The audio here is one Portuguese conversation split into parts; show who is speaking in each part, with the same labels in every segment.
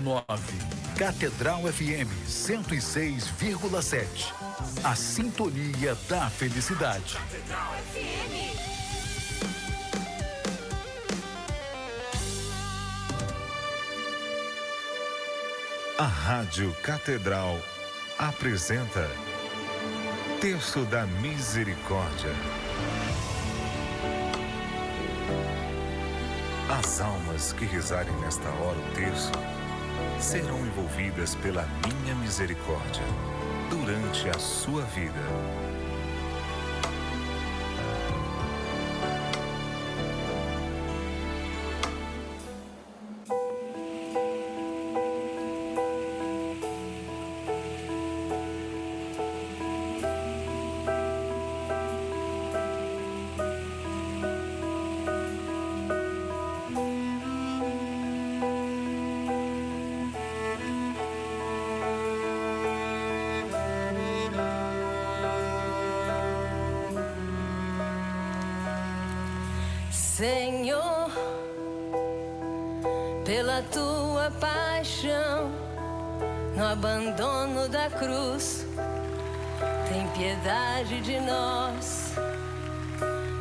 Speaker 1: 9. Catedral FM 106,7. A sintonia da felicidade.
Speaker 2: Catedral FM.
Speaker 3: A Rádio Catedral apresenta Terço da Misericórdia. As almas que rezarem nesta hora o terço serão envolvidas pela minha misericórdia durante a sua vida.
Speaker 4: Senhor, pela tua paixão, no abandono da cruz, tem piedade de nós.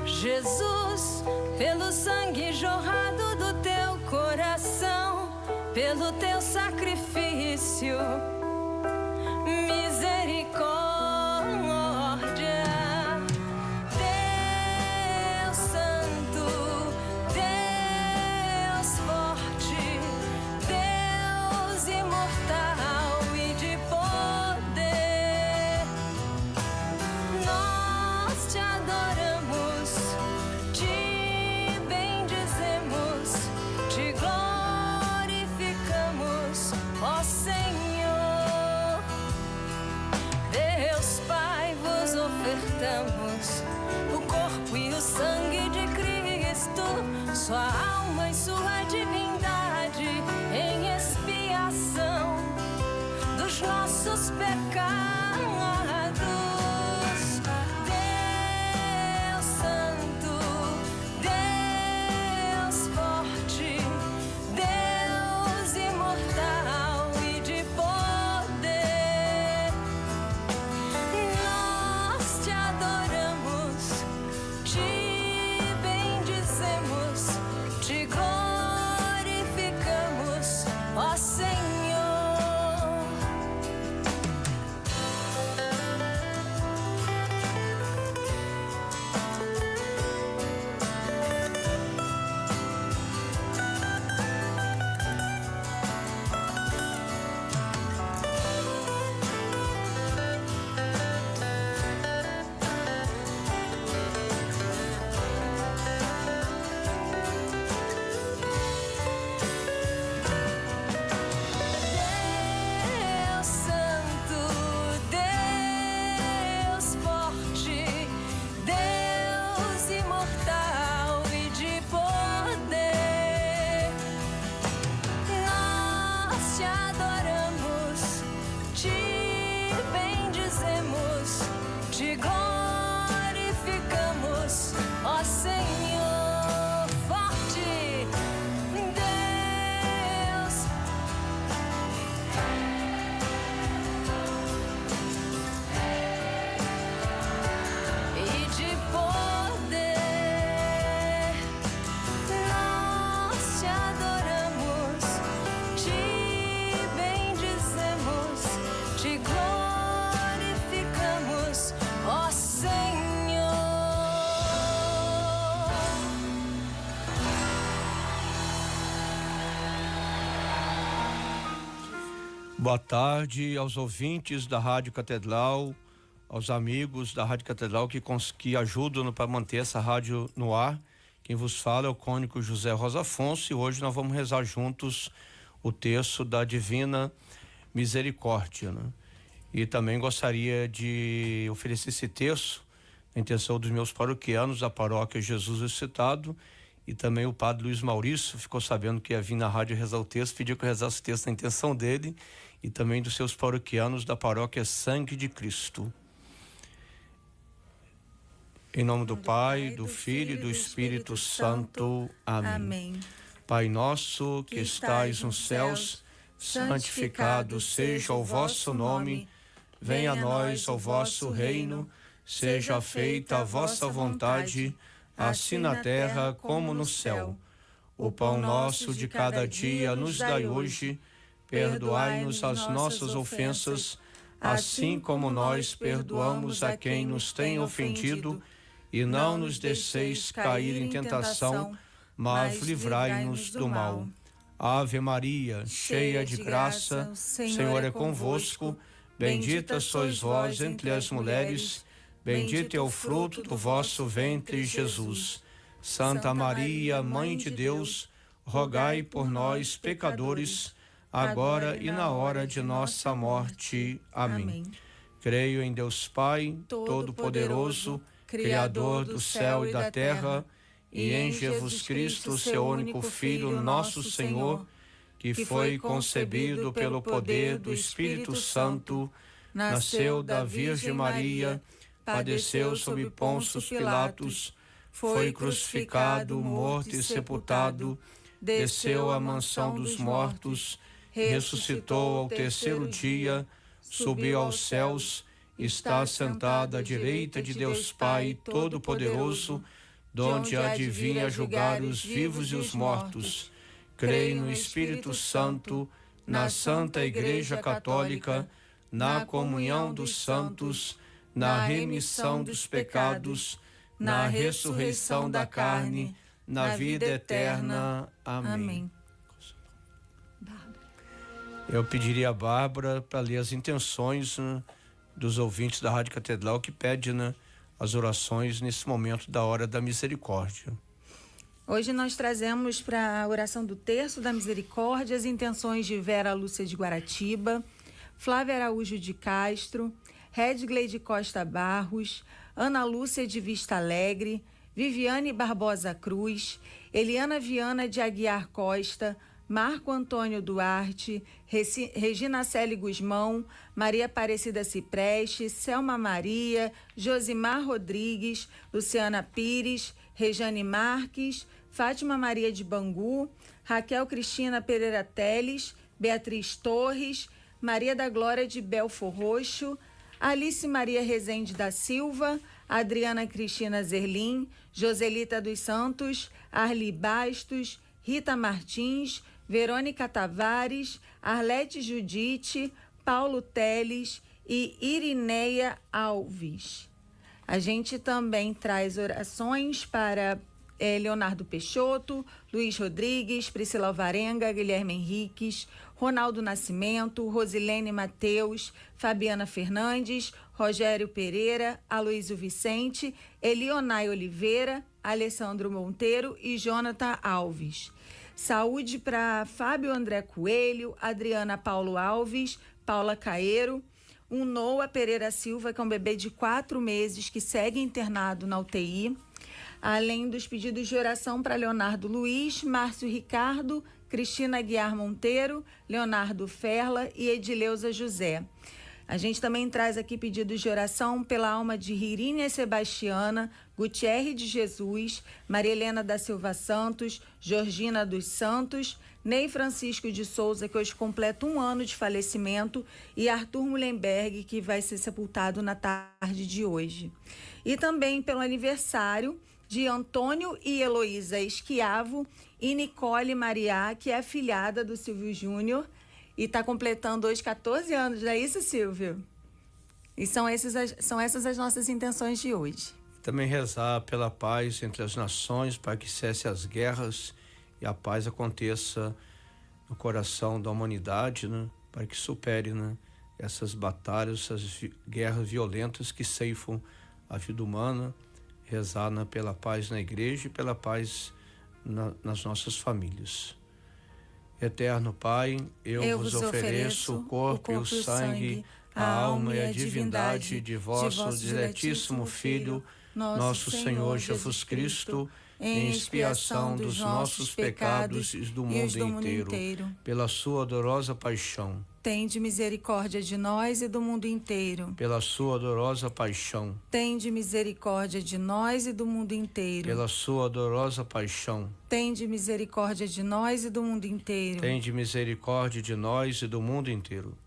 Speaker 4: Jesus, pelo sangue jorrado do teu coração, pelo teu sacrifício, misericórdia. O corpo e o sangue de Cristo, sua alma e sua divindade, em expiação dos nossos pecados. Deus Santo, Deus forte, Deus imortal e de poder, nós te adoramos, te bendizemos, te glorificamos, ó Senhor. Te glorificamos, ó Senhor forte, Deus. E de poder, nós te adoramos, te bendizemos, te glorificamos, ó Senhor.
Speaker 5: Boa tarde aos ouvintes da Rádio Catedral, aos amigos da Rádio Catedral que ajudam para manter essa rádio no ar. Quem vos fala é o cônigo José Rosa Afonso, e hoje nós vamos rezar juntos o terço da Divina Misericórdia, né? E também gostaria de oferecer esse terço na intenção dos meus paroquianos da paróquia Jesus Ressuscitado, e também o padre Luiz Maurício ficou sabendo que ia vir na rádio rezar o texto, pediu que eu rezasse o texto na intenção dele, e também dos seus paroquianos da paróquia Sangue de Cristo. Em nome do Pai, do Filho e do Espírito Santo. Amém. Pai nosso que estais nos céus, santificado seja o vosso nome, venha a nós o vosso reino, seja feita a vossa vontade, assim na terra como no céu. O pão nosso de cada dia nos dai hoje, perdoai-nos as nossas ofensas, assim como nós perdoamos a quem nos tem ofendido, e não nos deixeis cair em tentação, mas livrai-nos do mal. Ave Maria, cheia de graça, o Senhor é convosco, bendita sois vós entre as mulheres, bendito é o fruto do vosso ventre, Jesus. Santa Maria, Mãe de Deus, rogai por nós, pecadores, agora e na hora de nossa morte. Amém. Creio em Deus Pai, Todo-Poderoso, Criador do céu e da terra, e em Jesus Cristo, seu único Filho, nosso Senhor, que foi concebido pelo poder do Espírito Santo, nasceu da Virgem Maria, padeceu sob Pôncio Pilatos, foi crucificado, morto e sepultado, desceu à mansão dos mortos, ressuscitou ao terceiro dia, subiu aos céus, está sentado à direita de Deus Pai Todo-Poderoso, donde há de vir a julgar os vivos e os mortos. Creio no Espírito Santo, na Santa Igreja Católica, na comunhão dos santos, na remissão dos pecados, na ressurreição da carne, na vida eterna. Amém. Eu pediria a Bárbara para ler as intenções dos ouvintes da Rádio Catedral que pedem as orações nesse momento da hora da misericórdia.
Speaker 2: Hoje nós trazemos para a oração do Terço da Misericórdia as intenções de Vera Lúcia de Guaratiba, Flávia Araújo de Castro, Redgley de Costa Barros, Ana Lúcia de Vista Alegre, Viviane Barbosa Cruz, Eliana Viana de Aguiar Costa, Marco Antônio Duarte, Regina Celi Guzmão, Maria Aparecida Cipreste, Selma Maria, Josimar Rodrigues, Luciana Pires, Rejane Marques, Fátima Maria de Bangu, Raquel Cristina Pereira Teles, Beatriz Torres, Maria da Glória de Belfor Roxo, Alice Maria Rezende da Silva, Adriana Cristina Zerlim, Joselita dos Santos, Arli Bastos, Rita Martins, Verônica Tavares, Arlete Judite, Paulo Teles e Irineia Alves. A gente também traz orações para Leonardo Peixoto, Luiz Rodrigues, Priscila Alvarenga, Guilherme Henriques, Ronaldo Nascimento, Rosilene Mateus, Fabiana Fernandes, Rogério Pereira, Aloísio Vicente, Elionai Oliveira, Alessandro Monteiro e Jonathan Alves. Saúde para Fábio André Coelho, Adriana Paulo Alves, Paula Caeiro, um Noah Pereira Silva, que é um bebê de 4 meses que segue internado na UTI, além dos pedidos de oração para Leonardo Luiz, Márcio Ricardo, Cristina Guiar Monteiro, Leonardo Ferla e Edileuza José. A gente também traz aqui pedidos de oração pela alma de Rirínia Sebastiana, Gutierre de Jesus, Maria Helena da Silva Santos, Georgina dos Santos, Ney Francisco de Souza, que hoje completa 1 ano de falecimento, e Arthur Mullenberg, que vai ser sepultado na tarde de hoje. E também pelo aniversário de Antônio e Heloísa Esquiavo e Nicole Mariá, que é afilhada do Silvio Júnior, e está completando hoje 14 anos, não é isso, Silvio? E são essas as nossas intenções de hoje.
Speaker 5: Também rezar pela paz entre as nações, para que cesse as guerras e a paz aconteça no coração da humanidade, para que supere essas batalhas, essas guerras violentas que ceifam a vida humana. Rezar pela paz na igreja e pela paz nas nossas famílias. Eterno Pai, eu vos ofereço o corpo e o sangue, a alma e a divindade de vosso diletíssimo Filho, nosso Senhor Jesus Cristo,
Speaker 2: em expiação dos nossos pecados e do mundo inteiro.
Speaker 5: Pela sua dolorosa paixão.
Speaker 2: Tende misericórdia de nós e do mundo inteiro.
Speaker 5: Pela sua dolorosa paixão.
Speaker 2: Tende misericórdia de nós e do mundo inteiro.
Speaker 5: Pela sua dolorosa paixão.
Speaker 2: Tende misericórdia de nós e do mundo inteiro.
Speaker 5: Tende misericórdia de nós e do mundo inteiro.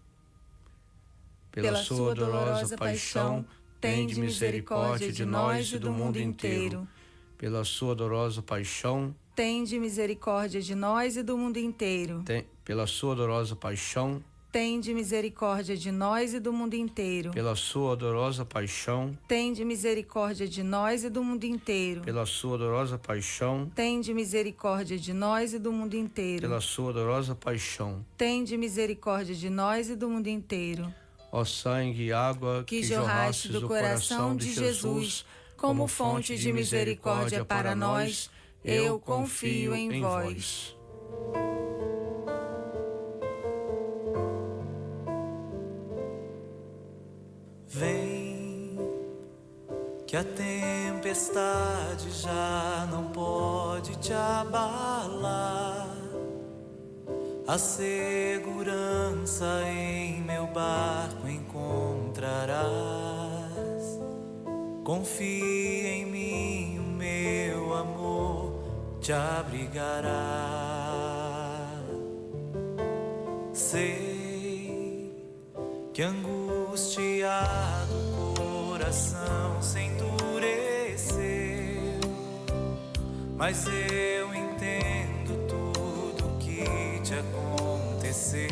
Speaker 5: Pela sua dolorosa paixão, tende misericórdia de nós e do mundo inteiro. Pela sua dolorosa paixão,
Speaker 2: tende misericórdia de nós e do mundo inteiro.
Speaker 5: Pela sua dolorosa paixão,
Speaker 2: tende misericórdia de nós e do mundo inteiro.
Speaker 5: Pela sua dolorosa paixão,
Speaker 2: tende misericórdia de nós e do mundo inteiro.
Speaker 5: Pela sua dolorosa paixão,
Speaker 2: tende misericórdia de nós e do mundo inteiro.
Speaker 5: Pela sua dolorosa paixão,
Speaker 2: tende misericórdia de nós e do mundo inteiro.
Speaker 5: Ó sangue e água
Speaker 2: que jorraste do coração de Jesus, como fonte de misericórdia para nós, eu confio em vós.
Speaker 6: Vem, que a tempestade já não pode te abalar. A segurança em meu barco encontrarás. Confia em mim, o meu amor te abrigará. Sei que angustiado o coração se endureceu, mas eu entendo tudo que te aconteceu.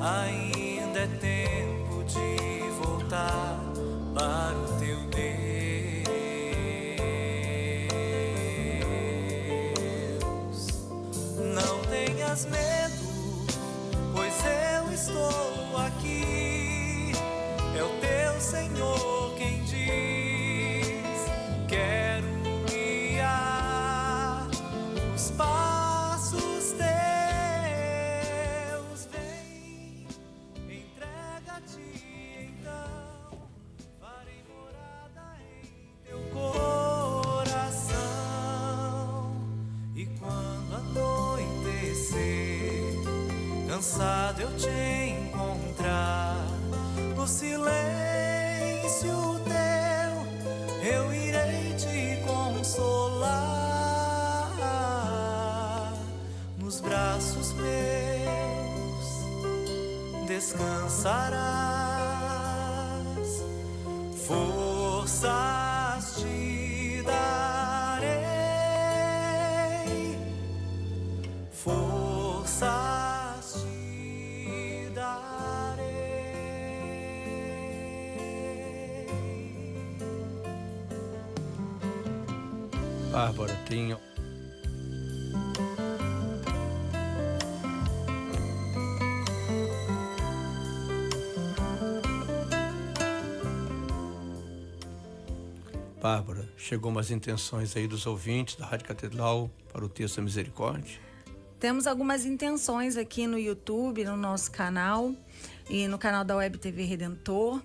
Speaker 6: Ainda é tempo de voltar para o teu Deus. Não tenhas medo, pois eu estou aqui. É o teu Senhor quem diz: quero guiar os passos teus. Vem, entrega-te então, farei morada em teu coração. E quando anoitecer, cansado eu te encontrar, no silêncio teu eu irei te consolar. Nos braços meus descansarás. Forças te darei, forças te darei.
Speaker 5: Bárbara, tem Bárbara, chegou umas intenções aí dos ouvintes da Rádio Catedral para o Texto da Misericórdia?
Speaker 2: Temos algumas intenções aqui no YouTube, no nosso canal e no canal da Web TV Redentor.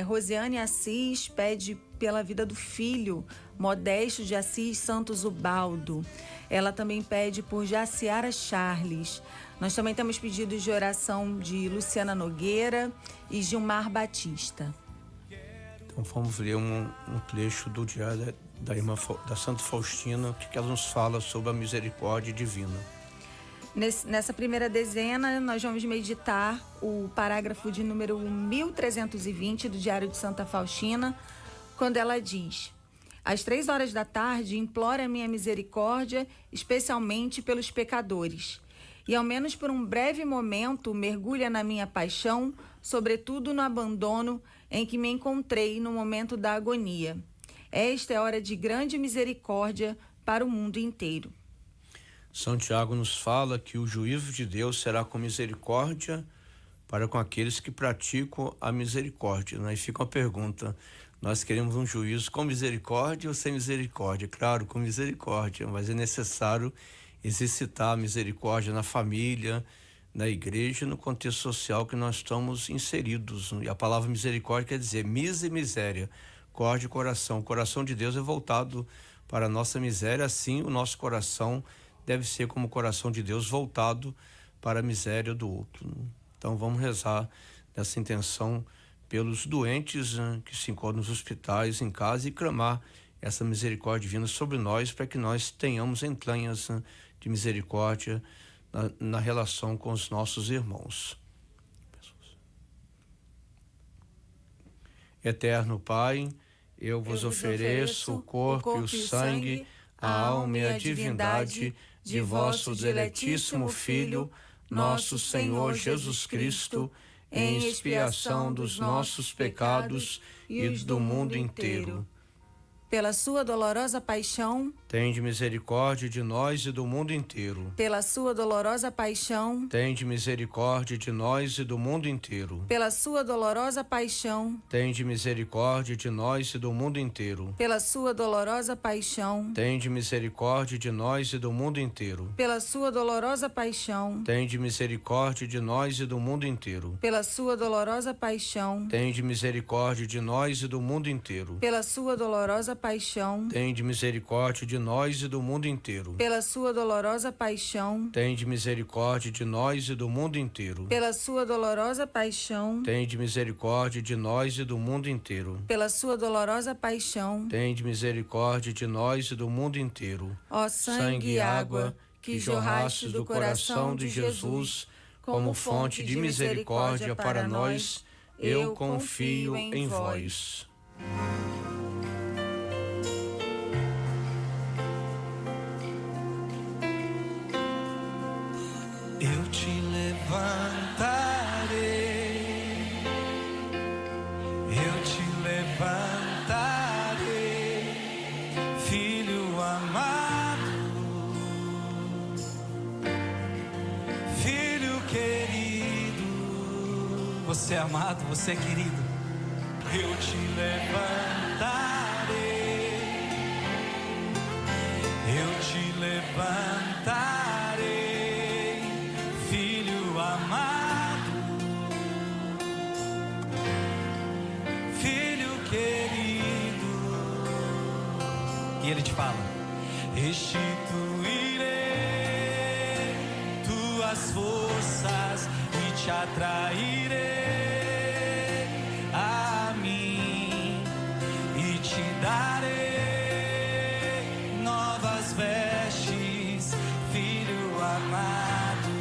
Speaker 2: Rosiane Assis pede pela vida do filho Modesto de Assis Santos Ubaldo. Ela também pede por Jaciara Charles. Nós também temos pedidos de oração de Luciana Nogueira e Gilmar Batista.
Speaker 5: Então vamos ler um trecho do diário da irmã da Santa Faustina, que ela nos fala sobre a misericórdia divina.
Speaker 2: Nessa primeira dezena, nós vamos meditar o parágrafo de número 1320 do Diário de Santa Faustina, quando ela diz: às 3 da tarde, implora a minha misericórdia, especialmente pelos pecadores, e ao menos por um breve momento mergulha na minha paixão, sobretudo no abandono em que me encontrei no momento da agonia. Esta é hora de grande misericórdia para o mundo inteiro.
Speaker 5: São Tiago nos fala que o juízo de Deus será com misericórdia para com aqueles que praticam a misericórdia. Aí fica uma pergunta: nós queremos um juízo com misericórdia ou sem misericórdia? Claro, com misericórdia, mas é necessário exercitar a misericórdia na família, na igreja, no contexto social que nós estamos inseridos. E a palavra misericórdia quer dizer miséria, córdia, coração. O coração de Deus é voltado para a nossa miséria, assim o nosso coração deve ser como o coração de Deus, voltado para a miséria do outro. Então vamos rezar nessa intenção pelos doentes que se encontram nos hospitais, em casa, e clamar essa misericórdia divina sobre nós, para que nós tenhamos entranhas de misericórdia na relação com os nossos irmãos. Eterno Pai, eu vos ofereço o corpo e o sangue, a alma e a divindade de vosso diletíssimo Filho, nosso Senhor Jesus Cristo, em expiação dos nossos pecados e do mundo inteiro.
Speaker 2: Pela sua dolorosa paixão,
Speaker 5: Tende misericórdia de nós e do mundo inteiro.
Speaker 2: pela sua dolorosa paixão,
Speaker 5: Tende misericórdia de nós e do mundo inteiro.
Speaker 2: pela sua dolorosa paixão,
Speaker 5: Tende misericórdia de nós e do mundo inteiro.
Speaker 2: pela sua dolorosa paixão,
Speaker 5: Tende misericórdia de nós e do mundo inteiro.
Speaker 2: pela sua dolorosa paixão,
Speaker 5: Tende misericórdia de nós e do mundo inteiro.
Speaker 2: pela sua dolorosa paixão,
Speaker 5: Tende misericórdia de nós e do mundo inteiro.
Speaker 2: pela sua dolorosa paixão,
Speaker 5: Tende misericórdia de nós e do mundo inteiro.
Speaker 2: pela sua dolorosa paixão,
Speaker 5: Tende misericórdia de nós e do mundo inteiro.
Speaker 2: pela sua dolorosa paixão,
Speaker 5: Tende misericórdia de nós e do mundo inteiro.
Speaker 2: pela sua dolorosa paixão,
Speaker 5: Tende misericórdia de nós e do mundo inteiro.
Speaker 2: ó sangue e água que jorraste do coração de Jesus como fonte de misericórdia para nós,
Speaker 5: eu confio em vós.
Speaker 6: Eu te levantarei, eu te levantarei, filho amado, filho querido. Você é amado, você é querido. Eu te levantarei, eu te levantarei, filho amado, filho querido. E ele te fala: restituirei tuas forças e te atrairei a mim e te darei novas vestes, filho amado.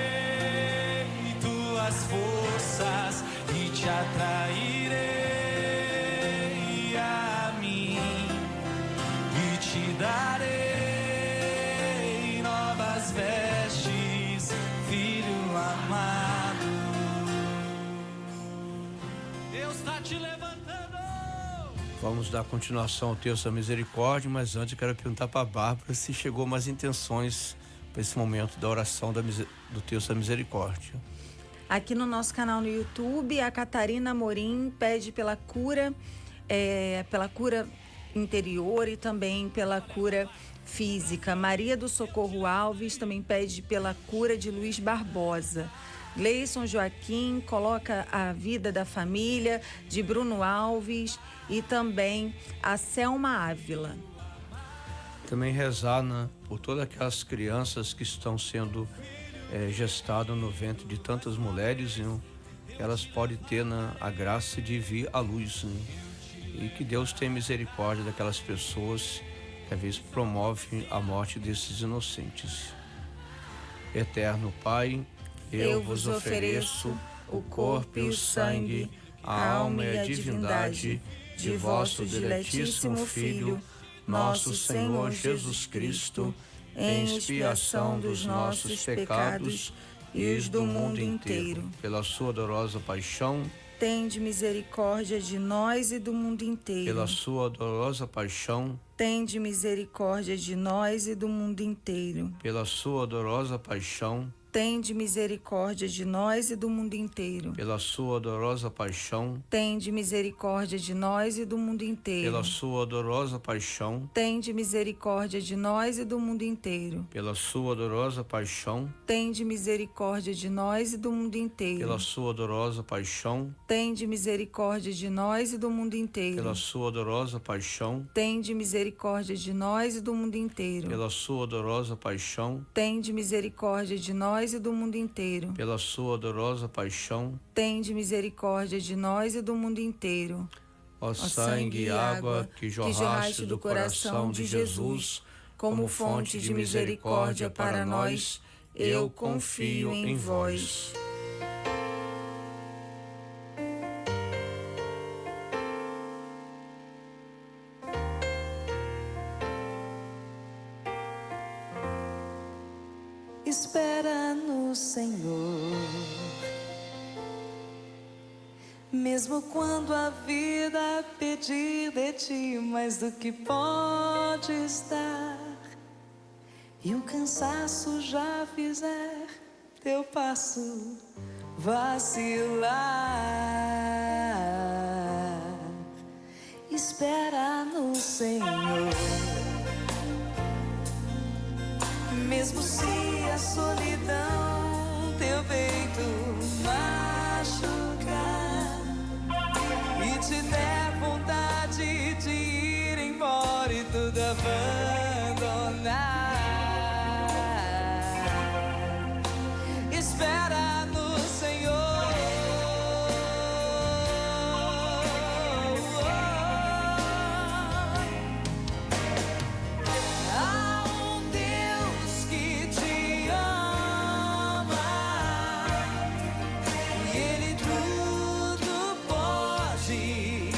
Speaker 6: Restituirei tuas forças e te atrairei a mim e te darei novas vestes, filho amado. Deus está te levantando.
Speaker 5: Vamos dar continuação ao texto da misericórdia, mas antes eu quero perguntar para a Bárbara se chegou mais intenções para esse momento da oração do texto da misericórdia.
Speaker 2: Aqui no nosso canal no YouTube, a Catarina Morim pede pela cura interior e também pela cura física. Maria do Socorro Alves também pede pela cura de Luiz Barbosa. Gleison Joaquim coloca a vida da família de Bruno Alves e também a Selma Ávila.
Speaker 5: Também rezar por todas aquelas crianças que estão sendo gestadas no ventre de tantas mulheres, que elas podem ter a graça de vir à luz, e que Deus tenha misericórdia daquelas pessoas que às vezes promovem a morte desses inocentes. Eterno Pai, eu vos ofereço o corpo e o sangue, a alma e a divindade de vosso diletíssimo Filho, nosso Senhor Jesus Cristo, em expiação dos nossos pecados e os do mundo inteiro. Pela sua dolorosa paixão,
Speaker 2: Tende misericórdia de nós e do mundo inteiro.
Speaker 5: pela sua dolorosa paixão,
Speaker 2: Tende misericórdia de nós e do mundo inteiro.
Speaker 5: pela sua dolorosa paixão,
Speaker 2: tende misericórdia de nós e do mundo inteiro.
Speaker 5: pela sua dolorosa paixão,
Speaker 2: Tende misericórdia de nós e do mundo inteiro.
Speaker 5: pela sua dolorosa paixão,
Speaker 2: Tende misericórdia de nós e do mundo inteiro.
Speaker 5: pela sua dolorosa paixão,
Speaker 2: Tende misericórdia de nós e do mundo inteiro.
Speaker 5: pela sua dolorosa paixão,
Speaker 2: Tende misericórdia de nós e do mundo inteiro.
Speaker 5: pela sua dolorosa paixão,
Speaker 2: Tende misericórdia de nós e do mundo inteiro.
Speaker 5: pela sua dolorosa paixão,
Speaker 2: Tende misericórdia de nós e do mundo inteiro.
Speaker 5: pela sua dolorosa paixão,
Speaker 2: Tende misericórdia de nós e do mundo inteiro.
Speaker 5: ó sangue e água que jorraste do coração de Jesus, como fonte de misericórdia para nós, eu confio em vós.
Speaker 4: Espera no Senhor, mesmo quando a vida pedir de ti mais do que podes dar, e o cansaço já fizer teu passo vacilar. Espera no Senhor, mesmo se a solidão teu peito machucar e te der vontade de ir embora e tudo abandonar. Espera no Senhor. Há um Deus que te ama e Ele tudo pode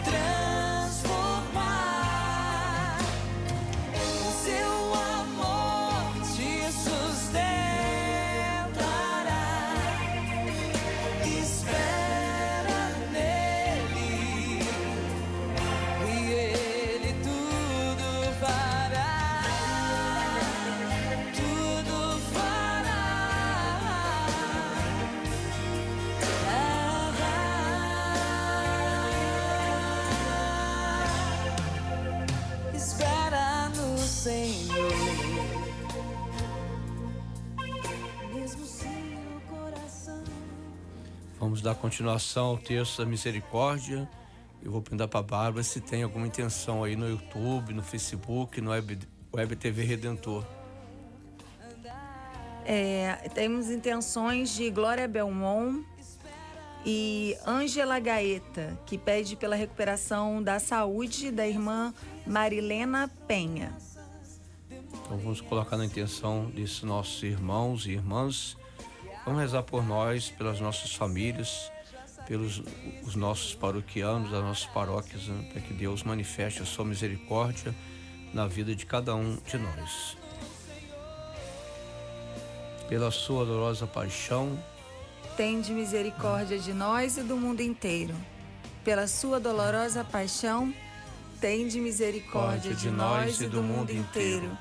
Speaker 4: transformar. O seu amor te sustentará. Espera nele e Ele tudo fará. Tudo fará. Espera no Senhor, mesmo se o coração.
Speaker 5: Vamos dar continuação ao texto da misericórdia. Eu vou perguntar para a Bárbara se tem alguma intenção aí no YouTube, no Facebook, no Web TV Redentor.
Speaker 2: Temos intenções de Glória Belmont e Ângela Gaeta, que pede pela recuperação da saúde da irmã Marilena Penha.
Speaker 5: Então vamos colocar na intenção desses nossos irmãos e irmãs. Vamos rezar por nós, pelas nossas famílias, pelos os nossos paroquianos, das nossas paróquias, né? Para que Deus manifeste a sua misericórdia na vida de cada um de nós. Pela sua dolorosa paixão,
Speaker 2: Tende misericórdia de nós e do mundo inteiro. Pela sua dolorosa paixão, tende misericórdia de nós e do mundo inteiro.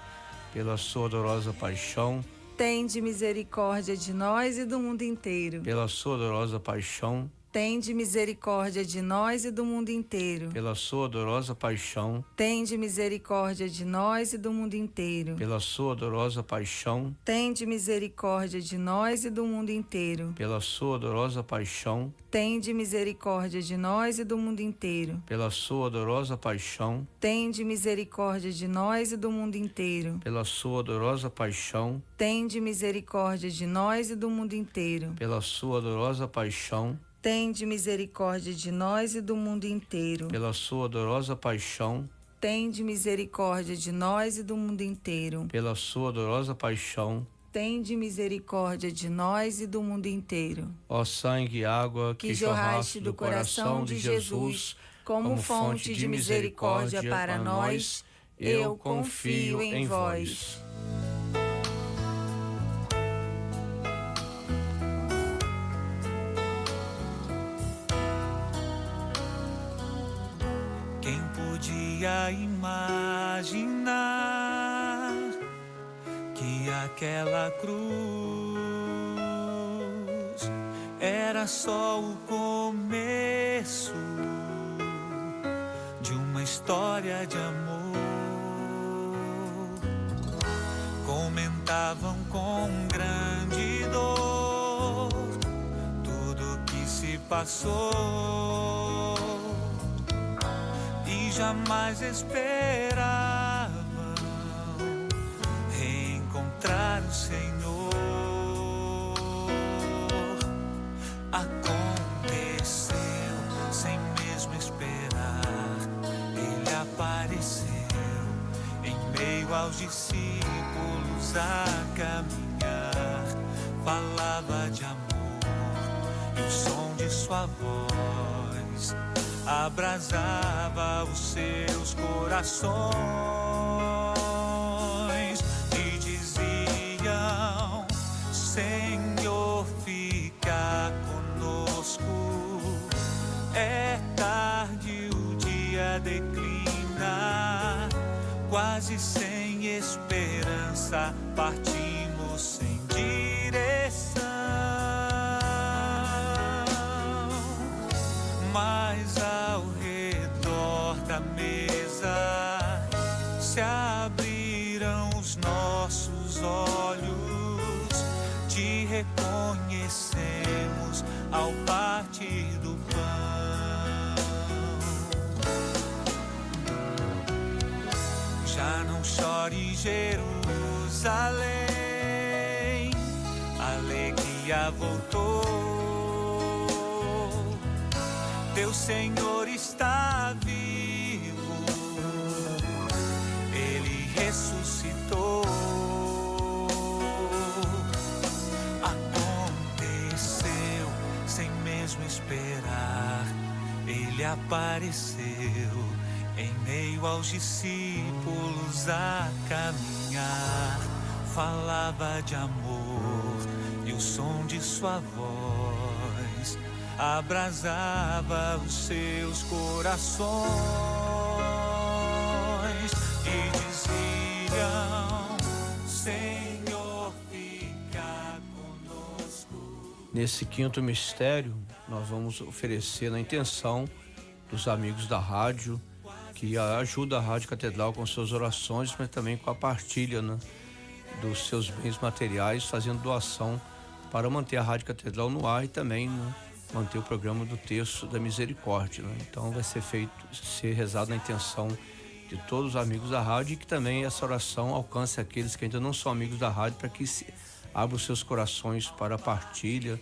Speaker 5: pela sua dolorosa paixão,
Speaker 2: Tende misericórdia de nós e do mundo inteiro.
Speaker 5: pela sua dolorosa paixão,
Speaker 2: Tende misericórdia de nós e do mundo inteiro.
Speaker 5: pela sua dolorosa paixão,
Speaker 2: Tende misericórdia de nós e do mundo inteiro.
Speaker 5: pela sua dolorosa paixão,
Speaker 2: Tende misericórdia de nós e do mundo inteiro.
Speaker 5: pela sua dolorosa paixão,
Speaker 2: Tende misericórdia de nós e do mundo inteiro.
Speaker 5: pela sua dolorosa paixão,
Speaker 2: Tende misericórdia de nós e do mundo inteiro.
Speaker 5: pela sua dolorosa paixão,
Speaker 2: Tende misericórdia de nós e do mundo inteiro.
Speaker 5: pela sua dolorosa paixão,
Speaker 2: Tende misericórdia de nós e do mundo inteiro.
Speaker 5: pela sua dolorosa paixão,
Speaker 2: Tende misericórdia de nós e do mundo inteiro.
Speaker 5: pela sua dolorosa paixão,
Speaker 2: Tende misericórdia de nós e do mundo inteiro.
Speaker 5: ó sangue e água
Speaker 2: Que jorraste do coração de Jesus como fonte de misericórdia para nós, eu confio em vós.
Speaker 6: Quem podia imaginar que aquela cruz era só o começo de uma história de amor. Comentavam com grande dor tudo que se passou e jamais esperavam reencontrar o Senhor. Aconteceu sem mesmo esperar, ele apareceu em meio aos discípulos a caminhar. Falava de amor e o som de sua voz abrasava os seus corações e diziam: Senhor, fica conosco. É tarde, o dia declina, quase sem esperança, partimos sem direção. Mas ao redor da mesa se abriram os nossos olhos, te reconhecemos ao partir do pão. Já não chore, Jerusalém, a alegria voltou. Teu Senhor está vivo, ele ressuscitou. Aconteceu sem mesmo esperar, ele apareceu em meio aos discípulos a caminhar. Falava de amor e o som de sua voz abrasava os seus corações e diziam: Senhor, fica conosco.
Speaker 5: Nesse quinto mistério, nós vamos oferecer na intenção dos amigos da rádio, que ajuda a Rádio Catedral com suas orações, mas também com a partilha, né, dos seus bens materiais, fazendo doação para manter a Rádio Catedral no ar e também, né, manter o programa do Terço da Misericórdia, né? Então vai ser rezado na intenção de todos os amigos da rádio, e que também essa oração alcance aqueles que ainda não são amigos da rádio, para que abram os seus corações para a partilha,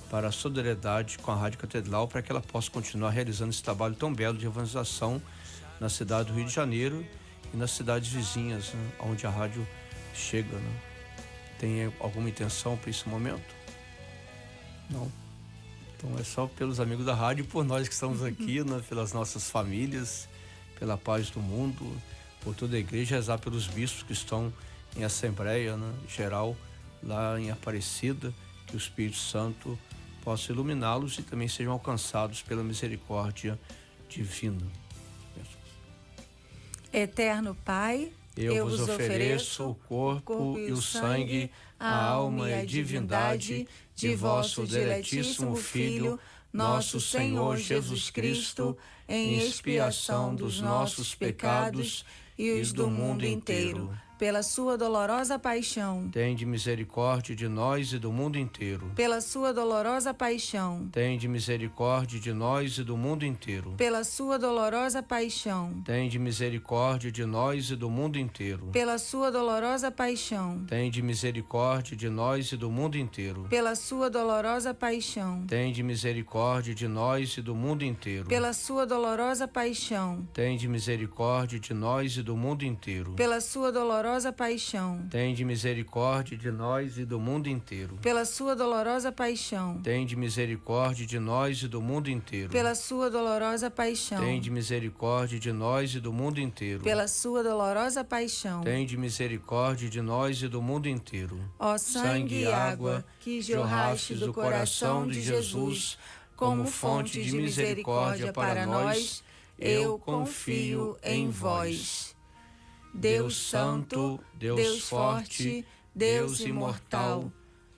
Speaker 5: para a solidariedade com a Rádio Catedral, para que ela possa continuar realizando esse trabalho tão belo de evangelização na cidade do Rio de Janeiro e nas cidades vizinhas, né, onde a rádio chega, né? Tem alguma intenção para esse momento? Não. Então é só pelos amigos da rádio, por nós que estamos aqui, né, pelas nossas famílias, pela paz do mundo, por toda a igreja, rezar pelos bispos que estão em assembleia, né, geral lá em Aparecida, que o Espírito Santo possa iluminá-los e também sejam alcançados pela misericórdia divina.
Speaker 2: Eterno Pai, eu vos ofereço o corpo e o sangue, a alma e a divindade de vosso diletíssimo Filho, nosso Senhor Jesus Cristo, em expiação dos nossos pecados e os do mundo inteiro. Pela sua dolorosa paixão,
Speaker 5: Tende misericórdia de nós e do mundo inteiro.
Speaker 2: pela sua dolorosa paixão,
Speaker 5: Tende misericórdia de nós e do mundo inteiro.
Speaker 2: pela sua dolorosa paixão,
Speaker 5: Tende misericórdia de nós e do mundo inteiro.
Speaker 2: pela sua dolorosa paixão,
Speaker 5: Tende misericórdia de nós e do mundo inteiro.
Speaker 2: pela sua dolorosa paixão,
Speaker 5: Tende misericórdia de nós e do mundo inteiro.
Speaker 2: pela sua dolorosa paixão,
Speaker 5: Tende misericórdia de nós e do mundo inteiro.
Speaker 2: pela sua dolorosa paixão,
Speaker 5: Tende misericórdia de nós e do mundo inteiro.
Speaker 2: pela sua dolorosa paixão,
Speaker 5: Tende misericórdia de nós e do mundo inteiro.
Speaker 2: pela sua dolorosa paixão,
Speaker 5: Tende misericórdia de nós e do mundo inteiro.
Speaker 2: pela sua dolorosa paixão.
Speaker 5: Tende misericórdia de nós e do mundo inteiro.
Speaker 2: Ó sangue e água que jorraste do coração de Jesus como fonte de misericórdia para nós, eu confio em vós. Deus Santo, Deus Forte, Deus Imortal,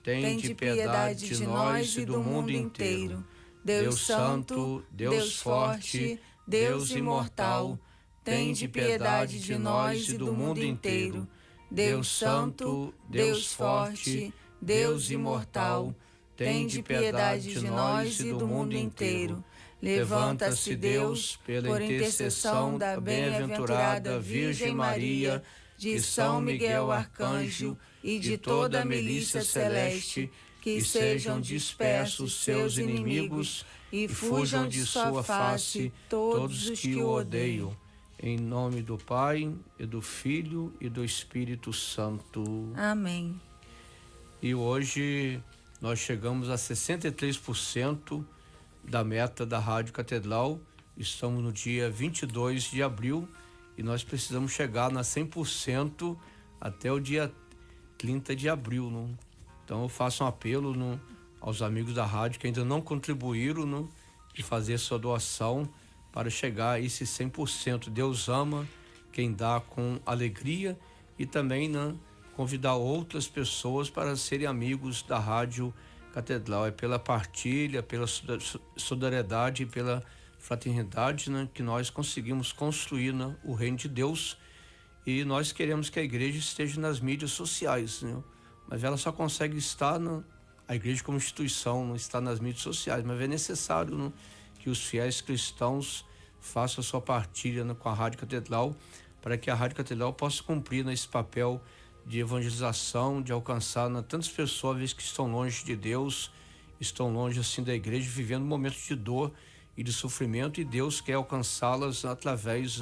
Speaker 2: tende piedade de nós e do mundo inteiro. Deus Santo, Deus Forte, Deus Imortal, tende piedade de nós e do mundo inteiro. Deus Santo, Deus Forte, Deus Imortal, tende piedade de nós e do mundo inteiro. Levanta-se Deus, por intercessão da bem-aventurada Virgem Maria, de São Miguel Arcanjo e de toda a milícia celeste, que sejam dispersos seus inimigos e fujam de sua face todos os que o odeiam.
Speaker 5: Em nome do Pai, e do Filho e do Espírito Santo.
Speaker 2: Amém.
Speaker 5: E hoje nós chegamos a 63% da meta da Rádio Catedral. Estamos no dia 22 de abril e nós precisamos chegar na 100% até o dia 30 de abril. Não? Então eu faço um apelo aos amigos da rádio que ainda não contribuíram de fazer sua doação para chegar a esse 100%. Deus ama quem dá com alegria e também convidar outras pessoas para serem amigos da Rádio Catedral. É pela partilha, pela solidariedade e pela fraternidade que nós conseguimos construir o reino de Deus. E nós queremos que a igreja esteja nas mídias sociais, mas ela só consegue estar a igreja como instituição, não está nas mídias sociais, mas é necessário que os fiéis cristãos façam a sua partilha com a Rádio Catedral, para que a Rádio Catedral possa cumprir esse papel de evangelização, de alcançar tantas pessoas que estão longe de Deus, estão longe assim da igreja, vivendo momentos de dor e de sofrimento, e Deus quer alcançá-las através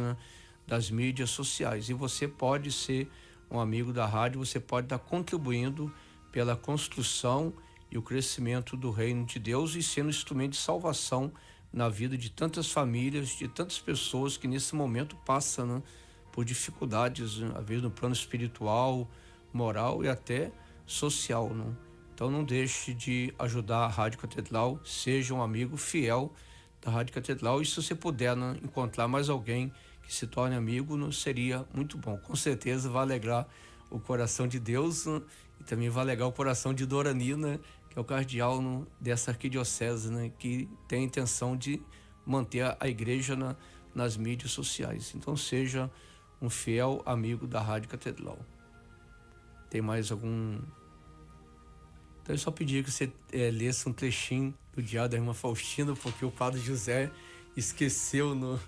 Speaker 5: das mídias sociais. E você pode ser um amigo da rádio, você pode estar contribuindo pela construção e o crescimento do reino de Deus e sendo instrumento de salvação na vida de tantas famílias, de tantas pessoas que nesse momento passam por dificuldades, às vezes no plano espiritual, moral e até social. Então não deixe de ajudar a Rádio Catedral, seja um amigo fiel da Rádio Catedral, e se você puder encontrar mais alguém que se torne amigo, seria muito bom. Com certeza vai alegrar o coração de Deus e também vai alegrar o coração de Dorani, que é o cardeal dessa arquidiocese, que tem a intenção de manter a igreja nas mídias sociais. Então seja um fiel amigo da Rádio Catedral. Tem mais algum... Então eu só pedi que você lesse um trechinho do Diário da Irmã Faustina, porque o Padre José esqueceu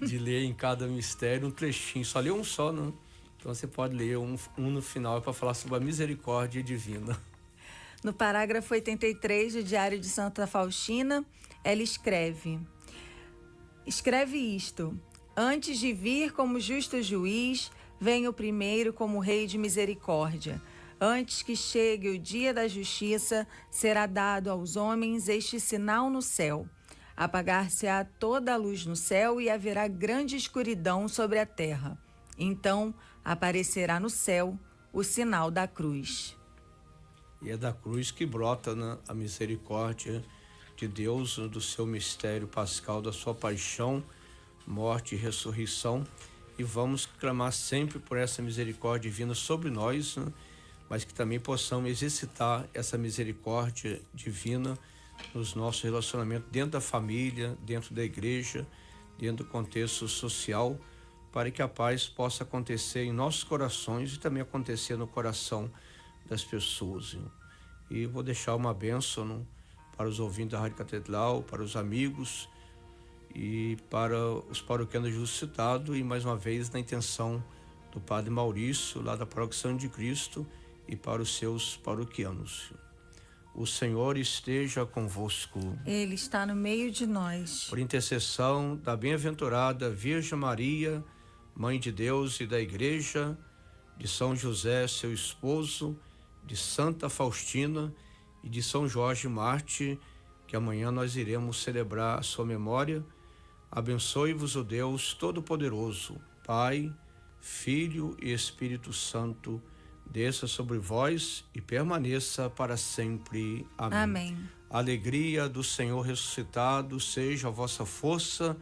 Speaker 5: de ler em cada mistério um trechinho, só leu um só, Então você pode ler um no final para falar sobre a misericórdia divina.
Speaker 2: No parágrafo 83 do Diário de Santa Faustina, ela escreve isto: antes de vir como justo juiz, venho primeiro como rei de misericórdia. Antes que chegue o dia da justiça, será dado aos homens este sinal no céu. Apagar-se-á toda a luz no céu e haverá grande escuridão sobre a terra. Então aparecerá no céu o sinal da cruz.
Speaker 5: E é da cruz que brota a misericórdia de Deus, do seu mistério pascal, da sua paixão, morte e ressurreição. E vamos clamar sempre por essa misericórdia divina sobre nós, mas que também possamos exercitar essa misericórdia divina nos nossos relacionamentos dentro da família, dentro da igreja, dentro do contexto social, para que a paz possa acontecer em nossos corações e também acontecer no coração das pessoas. E vou deixar uma bênção para os ouvintes da Rádio Catedral, para os amigos e para os paroquianos ressuscitados, e mais uma vez na intenção do Padre Maurício, lá da Paróquia Santo de Cristo, e para os seus paroquianos. O Senhor esteja convosco.
Speaker 2: Ele está no meio de nós.
Speaker 5: Por intercessão da bem-aventurada Virgem Maria, Mãe de Deus e da Igreja, de São José, seu esposo, de Santa Faustina e de São Jorge Mártir, que amanhã nós iremos celebrar a sua memória, abençoe-vos o Deus Todo-Poderoso, Pai, Filho e Espírito Santo, desça sobre vós e permaneça para sempre. Amém.
Speaker 2: Amém.
Speaker 5: A alegria do Senhor ressuscitado seja a vossa força.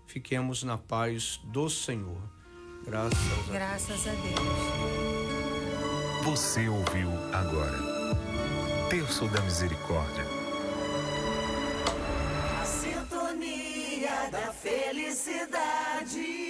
Speaker 5: Fiquemos na paz do Senhor.
Speaker 2: Graças a Deus.
Speaker 3: Você ouviu agora Terço da Misericórdia.
Speaker 7: A sintonia da felicidade.